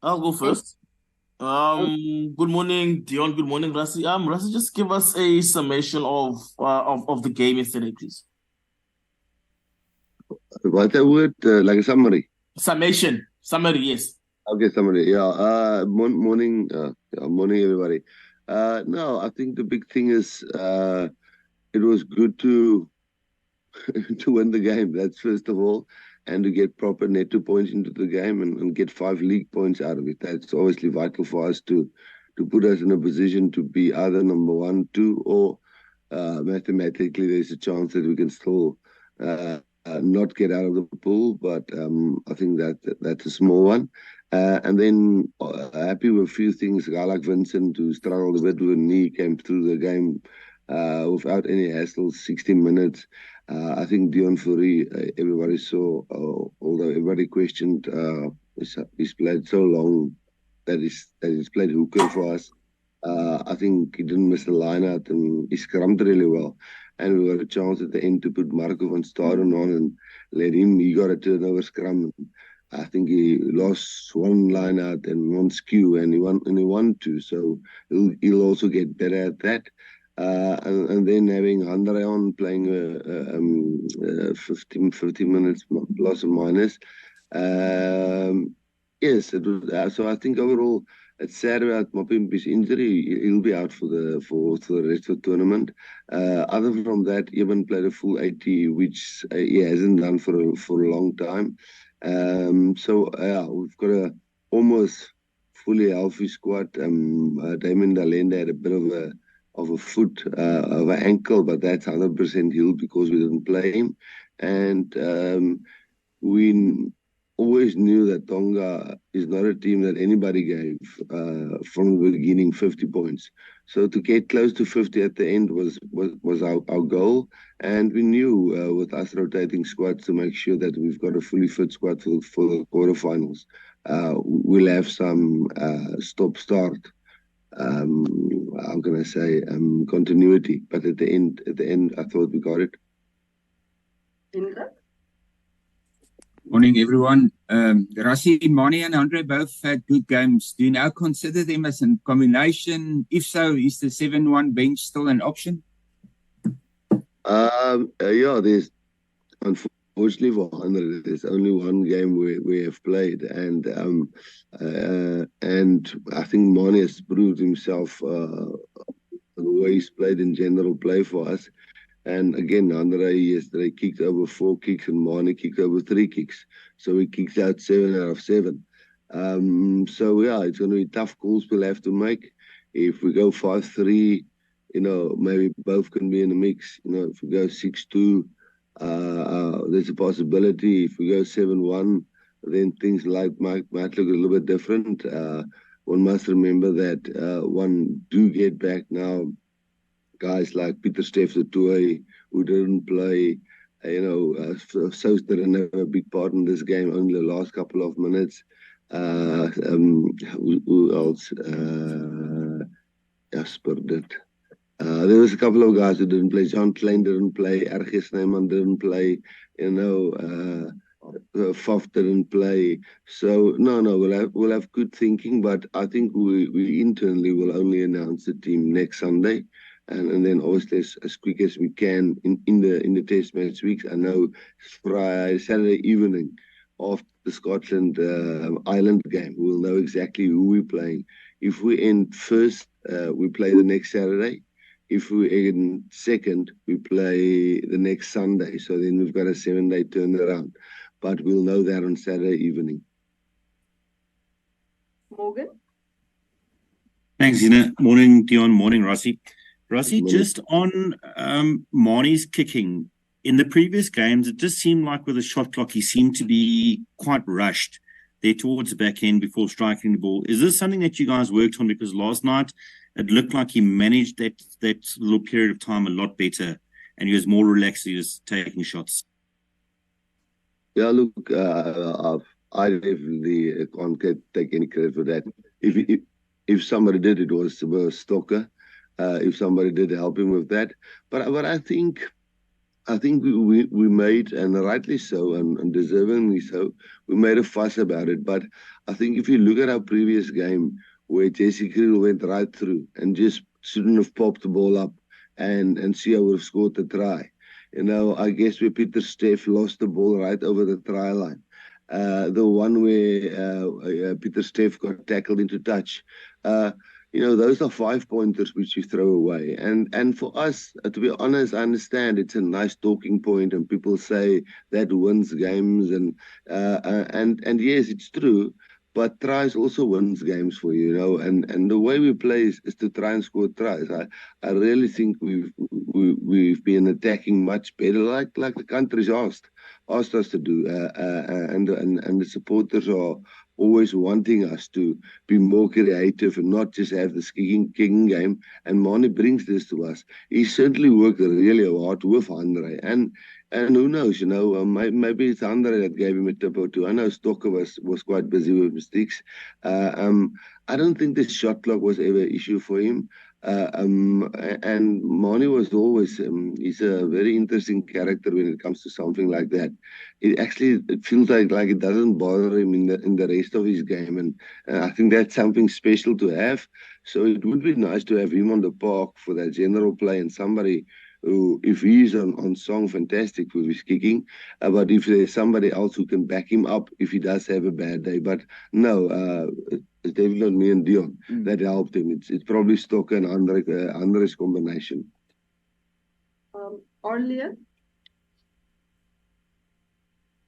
I'll go first. Good morning, Dion. Good morning, Rassie. Rassie, just give us a summation of the game yesterday, please. What a word, like a summary. Summary, yes. Okay, summary. Yeah. Morning. Morning, everybody. No, I think the big thing is it was good to to win the game. That's first of all, and to get proper netto points into the game and get 5 league points out of it. That's obviously vital for us to put us in a position to be either number one, two, or mathematically there's a chance that we can still not get out of the pool. But I think that's a small one. And then happy with a few things. A guy like Vincent, who struggled a bit with a knee, came through the game without any hassle, 16 minutes. I think Dion Currie, everybody saw, although everybody questioned, he's played so long that he's played hooker for us. I think he didn't miss the line out and he scrummed really well. And we got a chance at the end to put Marco van Staden on and let him. He got a turnover scrum. I think he lost one line out and one skew, and he won two. So he'll also get better at that. And then having Andre on playing 15 minutes plus or minus. Yes, it was, so I think overall it's sad about Mapimpi's injury. He'll be out for the rest of the tournament. Other from that, Eben played a full 80, which he hasn't done for a long time. So yeah, we've got a almost fully healthy squad. Damon Dalenda had a bit of a foot of an ankle, but that's 100% healed because we didn't play him. And we always knew that Tonga is not a team that anybody gave from the beginning 50 points. So to get close to 50 at the end was our goal. And we knew with us rotating squads to make sure that we've got a fully fit squad for the quarterfinals. We'll have some stop-start, how can I say, continuity. But at the end, I thought we got it. Morning, everyone. Rassie, Mani and Andre both had good games. Do you now consider them as a combination? If so, is the 7-1 bench still an option? Yeah, there's unfortunately for Andre, there's only one game we have played, and I think Mani has proved himself the way he's played in general play for us. And again, Andre yesterday kicked over 4 kicks and Mani kicked over 3 kicks. So he kicked out 7 out of 7. So yeah, it's going to be tough calls we'll have to make. If we go 5-3, maybe both can be in the mix. If we go 6-2, there's a possibility. If we go 7-1, then things might look a little bit different. One must remember that one do get back now guys like Pieter Steff who didn't play, South didn't have a big part in this game, only the last couple of minutes. Who else? Jasper did. There was a couple of guys who didn't play. John Klein didn't play. R.G. Snyman didn't play. Faf didn't play. So no, we'll have good thinking, but I think we internally will only announce the team next Sunday. And then obviously as quick as we can in the test match weeks. I know Saturday evening after the Scotland Ireland game, we'll know exactly who we're playing. If we end first, we play the next Saturday. If we end second, we play the next Sunday. So then we've got a 7-day turnaround. But we'll know that on Saturday evening. Morgan? Thanks, Ina. Morning, Dion. Morning, Rassie. Rassie, just on Mani's kicking, in the previous games, it just seemed like with the shot clock, he seemed to be quite rushed there towards the back end before striking the ball. Is this something that you guys worked on? Because last night, it looked like he managed that little period of time a lot better, and he was more relaxed. He was taking shots. Yeah, look, I definitely can't take any credit for that. If somebody did, it was Stocker. If somebody did help him with that. But I think I think we made, and rightly so, and deservingly so, we made a fuss about it. But I think if you look at our previous game, where Jesse Currie went right through and just shouldn't have popped the ball up, and see how would have scored the try. I guess where Pieter-Steph lost the ball right over the try line. The one where Pieter-Steph got tackled into touch. Those are 5-pointers which you throw away. And for us, to be honest, I understand it's a nice talking point, and people say that wins games, and yes, it's true. But tries also wins games for you, and the way we play is to try and score tries. I really think we've been attacking much better, like the country's asked us to do, and the supporters are always wanting us to be more creative and not just have this kicking game. And Mani brings this to us. He certainly worked really hard with Andre, and who knows, maybe it's Andre that gave him a tip or two. I know Stocker was quite busy with mistakes. I don't think the shot clock was ever an issue for him. And Mani was always, he's a very interesting character when it comes to something like that. It feels like it doesn't bother him in the rest of his game. And I think that's something special to have. So it would be nice to have him on the park for that general play, and somebody who, if he's on song, fantastic with his kicking, but if there's somebody else who can back him up if he does have a bad day. But no, it's definitely not me and Dion that helped him. It's probably Stocker and Andre's combination. Arlia?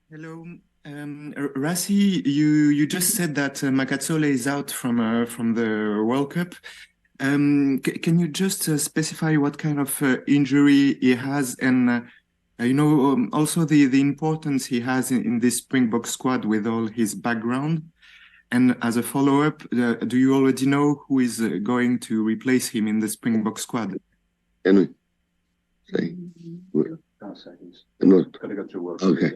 Hello. Rassie, you just said that Makatsole is out from the World Cup. Can you just specify what kind of injury he has, and also the importance he has in this Springbok squad with all his background? And as a follow-up, do you already know who is going to replace him in the Springbok squad? Henry, say. Not. Okay.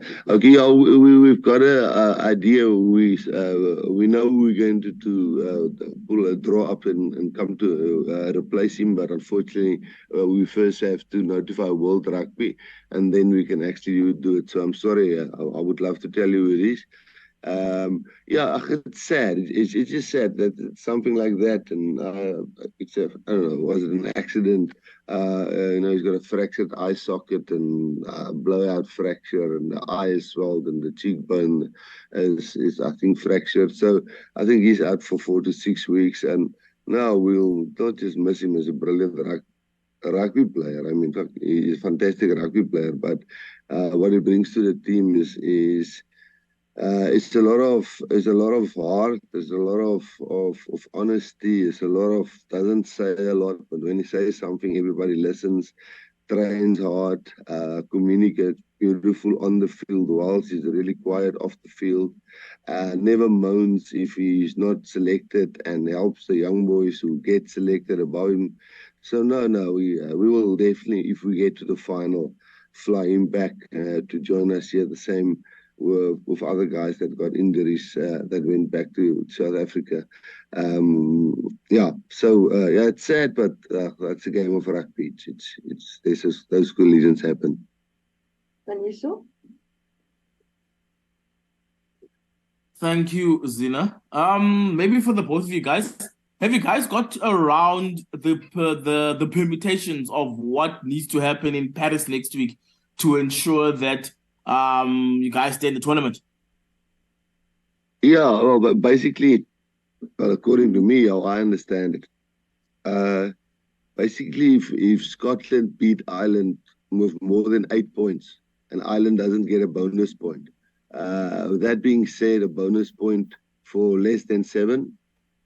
Yeah, we've got an idea. We know we're going to pull a draw up and come to replace him, but unfortunately, we first have to notify World Rugby, and then we can actually do it. So I'm sorry. I would love to tell you who it is. It's sad. It's just sad that it's something like that, and I don't know, was it an accident? He's got a fractured eye socket and blowout fracture, and the eye is swelled, and the cheekbone is I think fractured. So I think he's out for 4 to 6 weeks, and now we'll not just miss him as a brilliant rugby player. I mean, he's a fantastic rugby player, but what he brings to the team is it's a lot of heart, there's a lot of honesty, there's a lot of, doesn't say a lot, but when he says something, everybody listens, trains hard, communicates beautiful on the field, whilst he's really quiet off the field, never moans if he's not selected, and helps the young boys who get selected above him. So we will definitely, if we get to the final, fly him back to join us here, the same with other guys that got injuries that went back to South Africa. It's sad, but that's a game of rugby. Those collisions happen. Taniso? Thank you, Zina. Maybe for the both of you guys, have you guys got around the permutations of what needs to happen in Paris next week to ensure that you guys stay in the tournament? Yeah, well, but basically, according to me, how I understand it, basically, if Scotland beat Ireland with more than 8 points, and Ireland doesn't get a bonus point. That being said, a bonus point for less than 7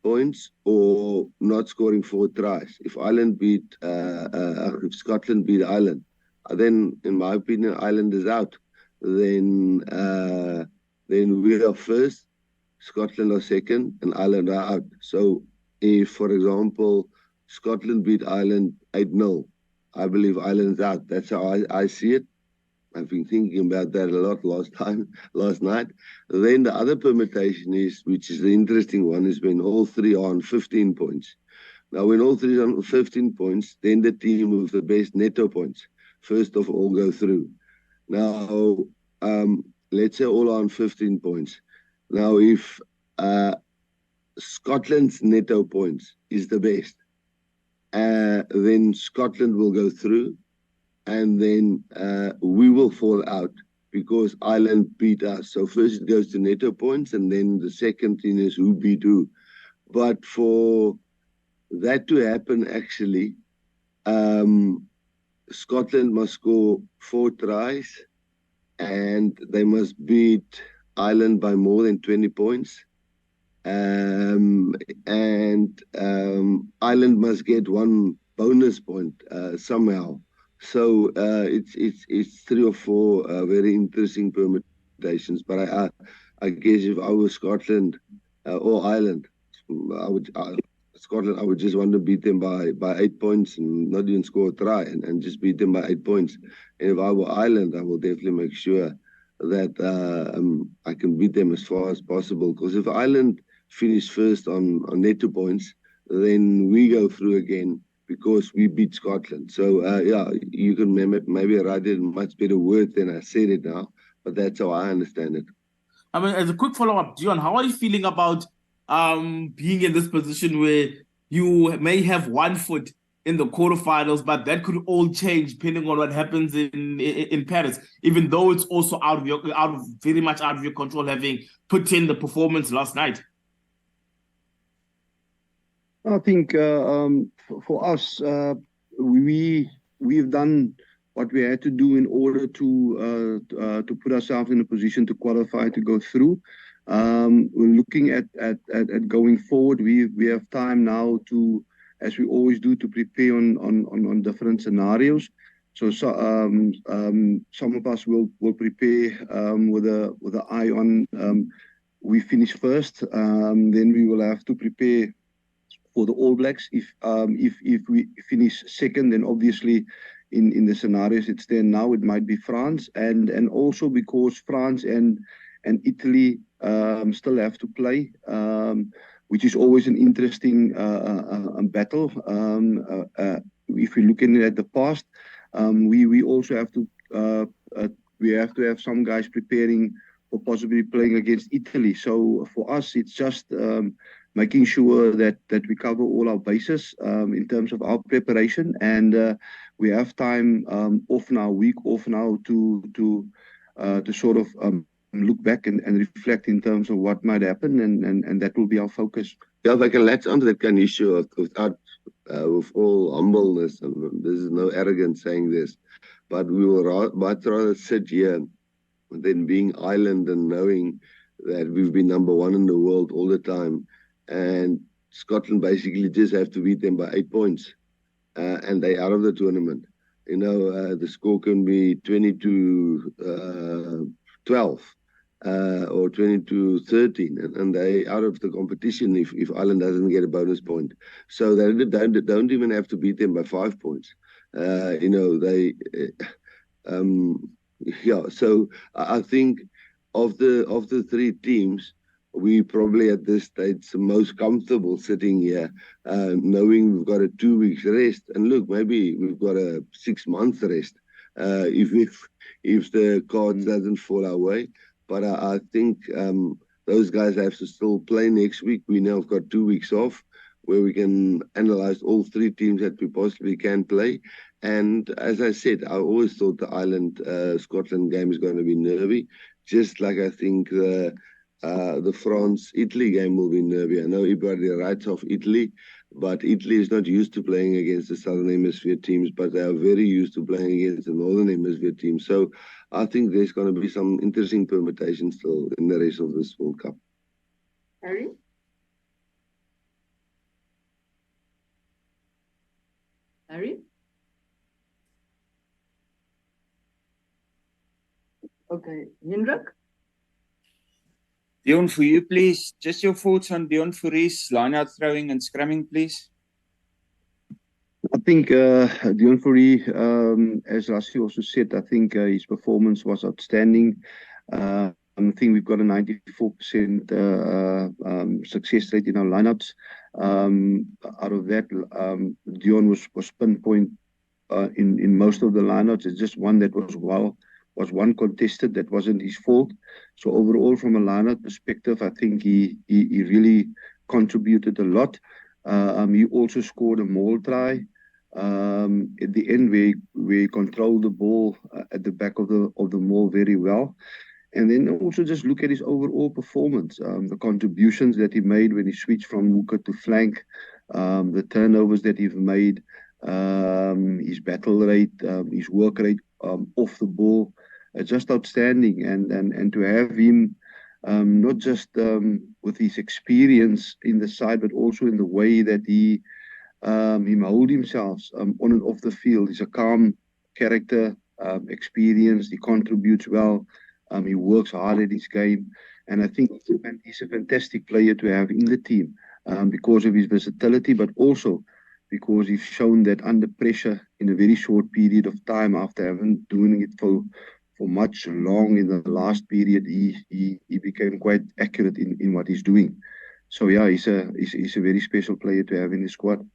points or not scoring 4 tries. If Scotland beat Ireland, then, in my opinion, Ireland is out. Then we are first, Scotland are second, and Ireland are out. So if, for example, Scotland beat Ireland 8-0, I believe Ireland's out. That's how I see it. I've been thinking about that a lot last night. Then the other permutation is, which is the interesting one, is when all three are on 15 points. Now, when all three are on 15 points, then the team with the best netto points first of all go through. Now, let's say all on 15 points. Now, if Scotland's netto points is the best, then Scotland will go through, and then we will fall out because Ireland beat us. So first it goes to netto points, and then the second thing is who beat who. But for that to happen, actually, Scotland must score 4 tries, and they must beat Ireland by more than 20 points. And Ireland must get 1 bonus point somehow. So it's 3 or 4 very interesting permutations. But I guess if I was Scotland or Ireland, Scotland, I would just want to beat them by 8 points and not even score a try, and just beat them by 8 points. And if I were Ireland, I will definitely make sure that I can beat them as far as possible. Because if Ireland finish first on netto points, then we go through again because we beat Scotland. So, yeah, you can maybe write it in much better words than I said it now, but that's how I understand it. I mean, as a quick follow-up, Dion, how are you feeling about being in this position where you may have 1 foot in the quarterfinals, but that could all change depending on what happens in Paris, even though it's also very much out of your control, having put in the performance last night? I think for us, we've done what we had to do in order to put ourselves in a position to qualify to go through. We're looking at going forward. We have time now to, as we always do, to prepare on different scenarios. So some of us will prepare with an eye on we finish first, then we will have to prepare for the All Blacks. If we finish second, then obviously in the scenarios it's there now, it might be France, and also because France and Italy still have to play, which is always an interesting battle. If we're looking at the past, we also have to have some guys preparing for possibly playing against Italy. So for us, it's just making sure that we cover all our bases in terms of our preparation, and we have time off now, week off now, to sort of look back and reflect in terms of what might happen, and that will be our focus. Yeah, if I can latch onto that kind of issue without with all humbleness, and this is no arrogance saying this, but we will much rather sit here than being Ireland and knowing that we've been number 1 in the world all the time, and Scotland basically just have to beat them by 8 points, and they're out of the tournament. You know, the score can be 20-12 or 20-13, and they out of the competition if Ireland doesn't get a bonus point. So they don't even have to beat them by 5 points. You know, they yeah. So I think of the 3 teams, we probably at this stage the most comfortable sitting here, knowing we've got a 2 weeks rest, and look, maybe we've got a 6 months rest if the cards doesn't fall our way. But I think those guys have to still play next week. We now have got 2 weeks off where we can analyze all 3 teams that we possibly can play. And as I said, I always thought the Ireland-Scotland game is going to be nervy, just like I think the France-Italy game will be nervy. I know everybody writes off Italy, but Italy is not used to playing against the Southern Hemisphere teams, but they are very used to playing against the Northern Hemisphere teams. So I think there's going to be some interesting permutations still in the rest of this World Cup. Currie? Currie? Okay, Hendrik? Dion, for you, please. Just your thoughts on Deon Fourie's line-out throwing and scrumming, please. I think Deon Fourie, as Rassie also said, I think his performance was outstanding. I think we've got a 94% success rate in our lineups. Out of that, Deon was pinpoint in most of the lineouts. It's just one that was one contested that wasn't his fault. So overall, from a lineout perspective, I think he really contributed a lot. He also scored a maul try at the end where he controlled the ball at the back of the maul very well. And then also just look at his overall performance, the contributions that he made when he switched from hooker to flank, the turnovers that he made, his battle rate, his work rate off the ball, just outstanding. And to have him not just with his experience in the side, but also in the way that he hold himself on and off the field. He's a calm character, experienced, he contributes well. He works hard at his game, and I think he's a fantastic player to have in the team because of his versatility, but also because he's shown that under pressure in a very short period of time, after having doing it for much long in the last period, he became quite accurate in what he's doing. So yeah, he's a very special player to have in the squad.